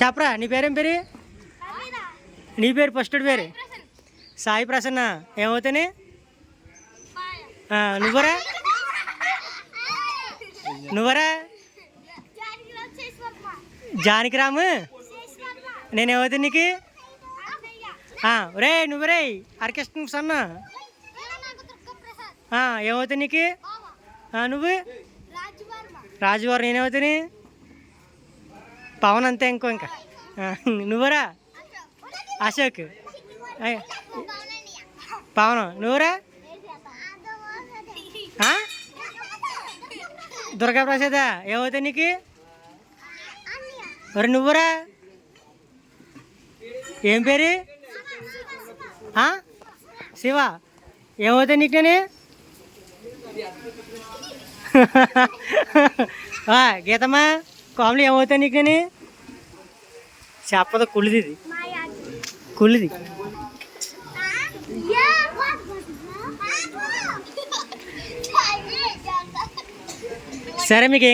చెప్పరా నీ పేరేం పేరు? నీ పేరు ఫస్ట్ పేరు? సాయి ప్రసన్న. ఏమవుతాని? నువ్వరా? నువ్వరా? జానకిరాము. నేనేమవుతా నీకు? రే నువ్వరే ఆర్కెస్ట్రా సన్న. ఏమవుతా నీకు? నువ్వు? రాజువారు. నేనేమవుతాని? పవన్. అంతే ఇంకా నువ్వరా? అశోక్. పవన్. నువ్వురా? దుర్గా ప్రసాద. ఏమవుతా నీకు? మరి నువ్వురా? ఏం పేరు? శివ. ఏమవుతా నీకు? నేను గీతమ్మా కామెడీ. ఏమవుతా నీకు? నేను చెప్పదు. కుళ్ళిది. కుళ్ళిది. సరే మీకు